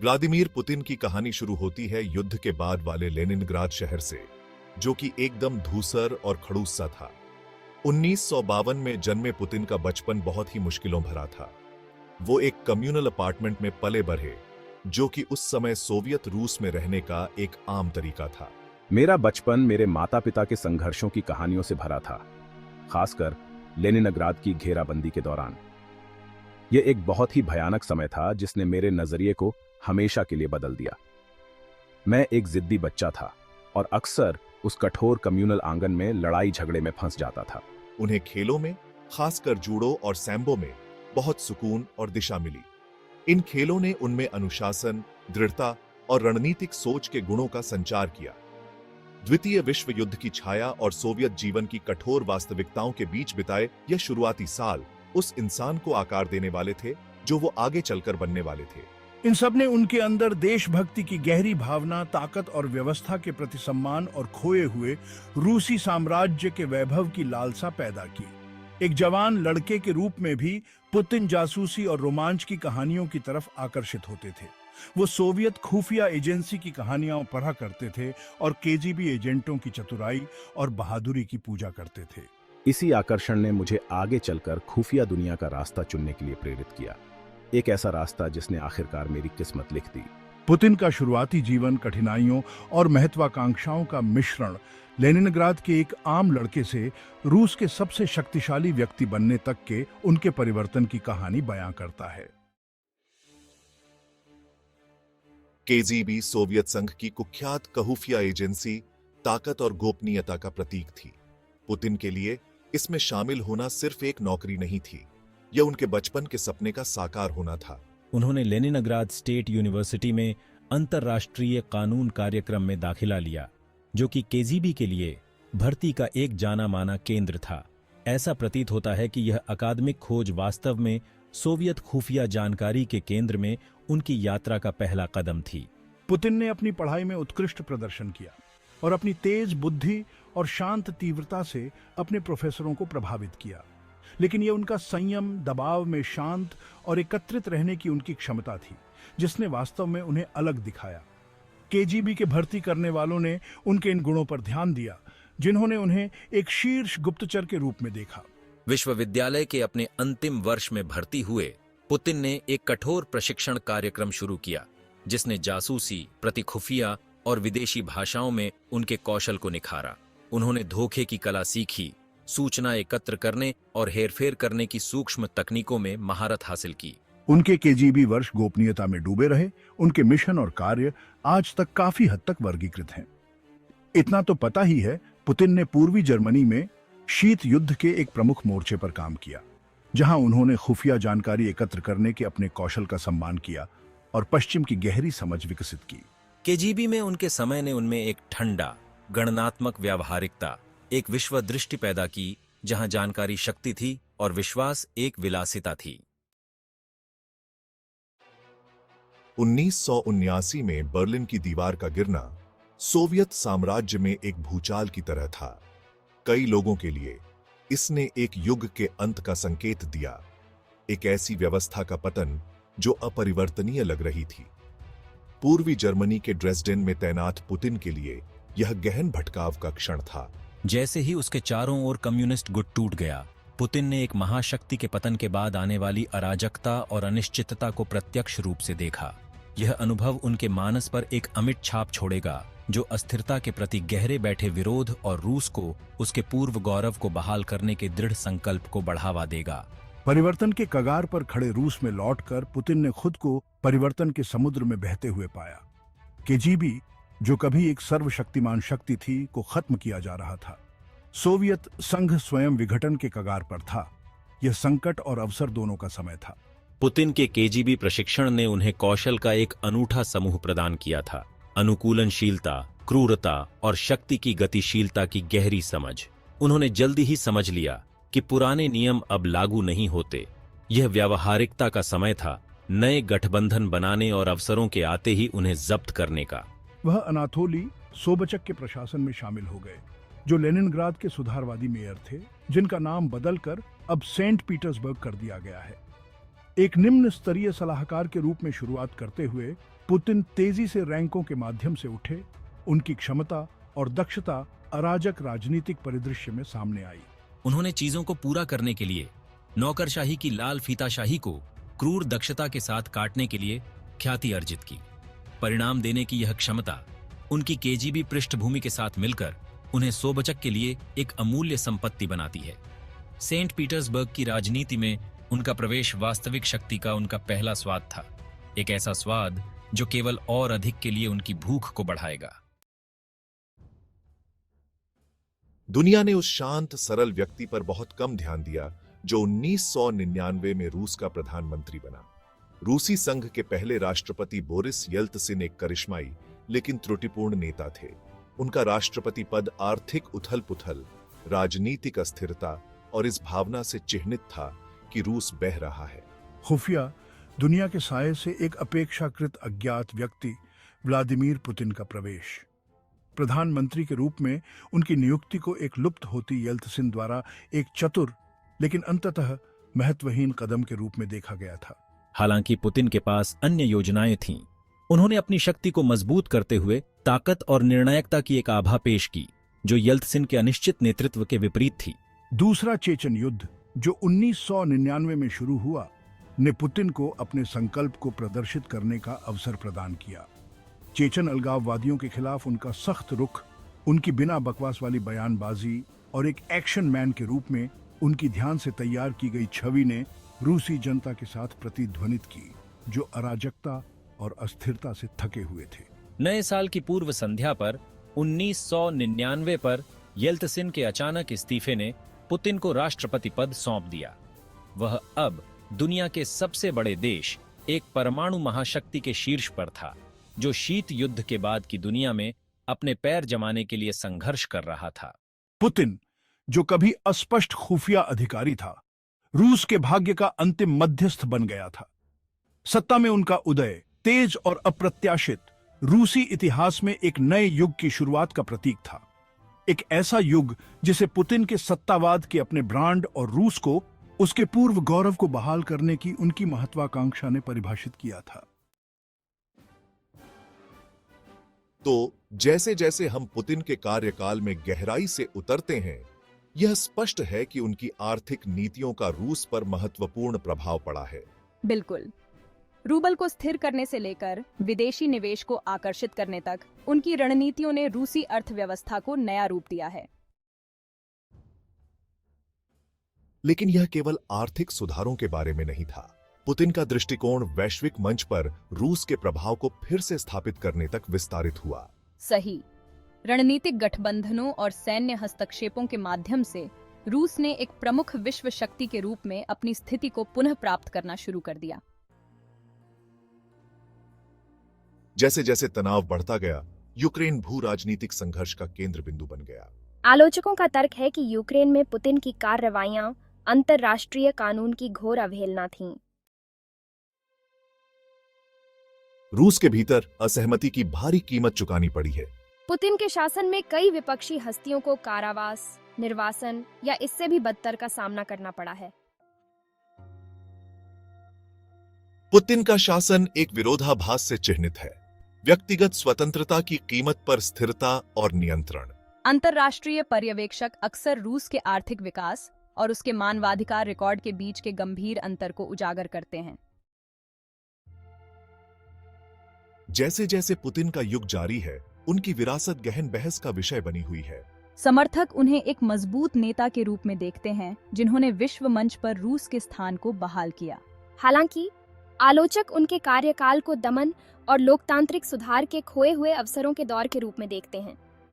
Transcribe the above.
Vladimir Putin की कहानी शुरू होती है युद्ध के बाद वाले लेनिनग्राद शहर से, जो कि एकदम धूसर और खड़ूस सा था। 1952 में जन्मे पुतिन का बचपन बहुत ही मुश्किलों भरा था। वो एक कम्युनल अपार्टमेंट में पले बढ़े, जो कि उस समय सोवियत रूस में रहने का एक आम तरीका था। मेरा बचपन मेरे माता पिता के संघर्षों की कहानियों से भरा था, खासकर लेनिनग्राद की घेराबंदी के दौरान। यह एक बहुत ही भयानक समय था जिसने मेरे नजरिए को हमेशा के लिए बदल दिया। मैं एक जिद्दी बच्चा था और अक्सर उस कठोर कम्युनल आंगन में लड़ाई झगड़े में फंस जाता था। उन्हें खेलों में, खासकर जूडो और सैम्बो में बहुत सुकून और दिशा मिली। इन खेलों ने उनमें अनुशासन, दृढ़ता और रणनीतिक सोच के गुणों का संचार किया। द्वितीय विश्व युद्ध की छाया और सोवियत जीवन की कठोर वास्तविकताओं के बीच बिताए यह शुरुआती साल उस इंसान को आकार देने वाले थे जो वो आगे चलकर बनने वाले थे। इन सब ने उनके अंदर देशभक्ति की गहरी भावना, ताकत और व्यवस्था के प्रति सम्मान और खोए हुए रूसी साम्राज्य के वैभव की लालसा पैदा की। एक जवान लड़के के रूप में भी पुतिन जासूसी और रोमांच की कहानियों की तरफ आकर्षित होते थे। वो सोवियत खुफिया एजेंसी की कहानियां पढ़ा करते थे और केजीबी एजेंटों की चतुराई और बहादुरी की पूजा करते थे। इसी आकर्षण ने मुझे आगे चलकर खुफिया दुनिया का रास्ता चुनने के लिए प्रेरित किया, एक ऐसा रास्ता जिसने आखिरकार मेरी किस्मत लिख दी। पुतिन का शुरुआती जीवन कठिनाइयों और महत्वाकांक्षाओं का मिश्रण लेनिनग्राद के एक आम लड़के से रूस के सबसे शक्तिशाली व्यक्ति बनने तक के उनके परिवर्तन की कहानी बयां करता है। केजीबी सोवियत संघ की कुख्यात खुफिया एजेंसी ताकत और गोपनीयता का प्रतीक थी। पुतिन के लिए इसमें शामिल होना सिर्फ एक नौकरी नहीं थी, यह उनके बचपन के सपने का साकार होना था। उन्होंने लेनिनग्राद स्टेट यूनिवर्सिटी में अंतर्राष्ट्रीय कानून कार्यक्रम में दाखिला लिया, जो कि केजीबी के लिए भर्ती का एक जाना माना केंद्र था। ऐसा प्रतीत होता है कि यह अकादमिक खोज वास्तव में सोवियत खुफिया जानकारी के केंद्र में उनकी यात्रा का पहला कदम थी। पुतिन ने अपनी पढ़ाई में उत्कृष्ट प्रदर्शन किया और अपनी तेज बुद्धि और शांत तीव्रता से अपने प्रोफेसरों को प्रभावित किया, लेकिन यह उनका संयम, दबाव में शांत और एकत्रित रहने की उनकी क्षमता थी जिसने वास्तव में उन्हें अलग दिखाया। केजीबी के भर्ती करने वालों ने उनके इन गुणों पर ध्यान दिया, जिन्होंने उन्हें एक शीर्ष गुप्तचर के रूप में देखा। विश्वविद्यालय के अपने अंतिम वर्ष में भर्ती हुए पुतिन ने एक कठोर प्रशिक्षण कार्यक्रम शुरू किया, जिसने जासूसी, प्रतिखुफिया और विदेशी भाषाओं में उनके कौशल को निखारा। उन्होंने धोखे की कला सीखी, सूचना एकत्र करने और हेरफेर करने की सूक्ष्म तकनीकों में महारत हासिल की। उनके केजीबी वर्ष गोपनीयता में डूबे रहे। उनके मिशन और कार्य आज तक काफी हद तक वर्गीकृत हैं। इतना तो पता ही है, पुतिन ने पूर्वी जर्मनी में शीत युद्ध के एक प्रमुख मोर्चे पर काम किया, जहां उन्होंने खुफिया जानकारी एकत्र करने के अपने कौशल का सम्मान किया और पश्चिम की गहरी समझ विकसित की। केजीबी में उनके समय ने उनमें एक ठंडा, गणनात्मक व्यावहारिकता, एक विश्व दृष्टि पैदा की, जहां जानकारी शक्ति थी और विश्वास एक विलासिता थी। 1979 में बर्लिन की दीवार का गिरना सोवियत साम्राज्य में एक भूचाल की तरह था। कई लोगों के लिए इसने एक युग के अंत का संकेत दिया, एक ऐसी व्यवस्था का पतन जो अपरिवर्तनीय लग रही थी। पूर्वी जर्मनी के ड्रेसडेन में तैनात पुतिन के लिए यह गहन भटकाव का क्षण था। जैसे ही उसके चारों ओर कम्युनिस्ट गुट टूट गया, पुतिन ने एक महाशक्ति के पतन के बाद आने वाली अराजकता और अनिश्चितता को प्रत्यक्ष रूप से देखा। यह अनुभव उनके मानस पर एक अमिट छाप छोड़ेगा, जो अस्थिरता के प्रति गहरे बैठे विरोध और रूस को उसके पूर्व गौरव को बहाल करने के दृढ़ संकल्प को बढ़ावा देगा। परिवर्तन के कगार पर खड़े रूस में लौटकर पुतिन ने खुद को परिवर्तन के समुद्र में बहते हुए पाया। केजीबी, जो कभी एक सर्वशक्तिमान शक्ति थी, को खत्म किया जा रहा था। सोवियत संघ स्वयं विघटन के कगार पर था। यह संकट और अवसर दोनों का समय था। पुतिन के केजीबी प्रशिक्षण ने उन्हें कौशल का एक अनूठा समूह प्रदान किया था। अनुकूलनशीलता, क्रूरता और शक्ति की गतिशीलता की गहरी समझ। उन्होंने जल्दी ही समझ लिया कि पुराने नियम अब लागू नहीं होते। यह व्यावहारिकता का समय था, नए गठबंधन बनाने और अवसरों के आते ही उन्हें जब्त करने का। वह अनाथोली सोबचक के प्रशासन में शामिल हो गए, जो लेनिनग्राद के सुधारवादी मेयर थे, जिनका नाम बदलकर अब सेंट पीटर्सबर्ग कर दिया गया है। एक निम्न स्तरीय सलाहकार के रूप में शुरुआत करते हुए पुतिन तेजी से रैंकों के माध्यम से उठे। उनकी क्षमता और दक्षता अराजक राजनीतिक परिदृश्य में सामने आई। उन्होंने चीजों को पूरा करने के लिए नौकरशाही की लाल फीताशाही को क्रूर दक्षता के साथ काटने के लिए ख्याति अर्जित की। परिणाम देने की यह क्षमता उनकी केजीबी पृष्ठभूमि के साथ मिलकर उन्हें सोबचक के लिए एक अमूल्य संपत्ति बनाती है। सेंट पीटर्सबर्ग की राजनीति में उनका प्रवेश वास्तविक शक्ति का उनका पहला स्वाद था, एक ऐसा स्वाद जो केवल और अधिक के लिए उनकी भूख को बढ़ाएगा। दुनिया ने उस शांत सरल व्यक्ति पर बहुत कम ध्यान दिया जो 1999 में रूस का प्रधानमंत्री बना। रूसी संघ के पहले राष्ट्रपति बोरिस येल्त्सिन एक करिश्माई लेकिन त्रुटिपूर्ण नेता थे। उनका राष्ट्रपति पद आर्थिक उथल-पुथल, राजनीतिक अस्थिरता और इस भावना से चिह्नित था कि रूस बह रहा है। खुफिया दुनिया के साये से एक अपेक्षाकृत अज्ञात व्यक्ति व्लादिमीर पुतिन का प्रवेश। प्रधानमंत्री के रूप में उनकी नियुक्ति को एक लुप्त होती येल्त्सिन द्वारा एक चतुर लेकिन अंततः महत्वहीन कदम के रूप में देखा गया था। हालांकि पुतिन के पास अन्य योजनाएं थीं। उन्होंने अपनी शक्ति को मजबूत करते हुए ताकत और निर्णायकता की एक आभा पेश की जो येल्त्सिन के अनिश्चित नेतृत्व के विपरीत थी। दूसरा चेचन युद्ध जो 1999 में शुरू हुआ ने पुतिन को अपने संकल्प को प्रदर्शित करने का अवसर प्रदान किया। चेचन अलगाववादियों के खिलाफ उनका सख्त रुख, उनकी बिना बकवास वाली बयानबाजी और एक एक्शन मैन के रूप में उनकी ध्यान से तैयार की गई छवि ने रूसी जनता के साथ प्रतिध्वनित की जो अराजकता और अस्थिरता से थके हुए थे। नए साल की पूर्व संध्या पर 1999 पर येल्त्सिन के अचानक इस्तीफे ने पुतिन को राष्ट्रपति पद सौंप दिया। वह अब दुनिया के सबसे बड़े देश, एक परमाणु महाशक्ति के शीर्ष पर था जो शीत युद्ध के बाद की दुनिया में अपने पैर जमाने के लिए संघर्ष कर रहा था। पुतिन जो कभी अस्पष्ट खुफिया अधिकारी था, रूस के भाग्य का अंतिम मध्यस्थ बन गया था। सत्ता में उनका उदय तेज और अप्रत्याशित रूसी इतिहास में एक नए युग की शुरुआत का प्रतीक था। एक ऐसा युग जिसे पुतिन के सत्तावाद के अपने ब्रांड और रूस को उसके पूर्व गौरव को बहाल करने की उनकी महत्वाकांक्षा ने परिभाषित किया था। तो जैसे जैसे हम पुतिन के कार्यकाल में गहराई से उतरते हैं, यह स्पष्ट है कि उनकी आर्थिक नीतियों का रूस पर महत्वपूर्ण प्रभाव पड़ा है। बिल्कुल। रूबल को स्थिर करने से लेकर विदेशी निवेश को आकर्षित करने तक उनकी रणनीतियों ने रूसी अर्थव्यवस्था को नया रूप दिया है। लेकिन यह केवल आर्थिक सुधारों के बारे में नहीं था। पुतिन का दृष्टिकोण वैश्विक मंच पर रूस के प्रभाव को फिर से स्थापित करने तक विस्तारित हुआ। सही। रणनीतिक गठबंधनों और सैन्य हस्तक्षेपों के माध्यम से रूस ने एक प्रमुख विश्व शक्ति के रूप में अपनी स्थिति को पुनः प्राप्त करना शुरू कर दिया। जैसे जैसे तनाव बढ़ता गया, यूक्रेन भू राजनीतिक संघर्ष का केंद्र बिंदु बन गया। आलोचकों का तर्क है कि यूक्रेन में पुतिन की कार्रवाइयां अंतर्राष्ट्रीय कानून की घोर अवहेलना थीं। रूस के भीतर असहमति की भारी कीमत चुकानी पड़ी है। पुतिन के शासन में कई विपक्षी हस्तियों को कारावास, निर्वासन या इससे भी बदतर का सामना करना पड़ा है। पुतिन का शासन एक विरोधाभास से चिह्नित है। व्यक्तिगत स्वतंत्रता की कीमत पर स्थिरता और नियंत्रण। अंतर्राष्ट्रीय पर्यवेक्षक अक्सर रूस के आर्थिक विकास और उसके मानवाधिकार रिकॉर्ड के बीच के गंभीर अंतर को उजागर करते हैं। जैसे जैसे पुतिन का युग जारी है, उनकी विरासत गहन बहस का विषय बनी हुई है। समर्थक उन्हें एक मजबूत नेता के रूप में देखते हैं जिन्होंने विश्व मंच पर रूस के स्थान को बहाल किया। हालांकि आलोचक उनके कार्यकाल को दमन और लोकतांत्रिक सुधार के खोए हुए अवसरों के दौर के रूप में देखते हैं।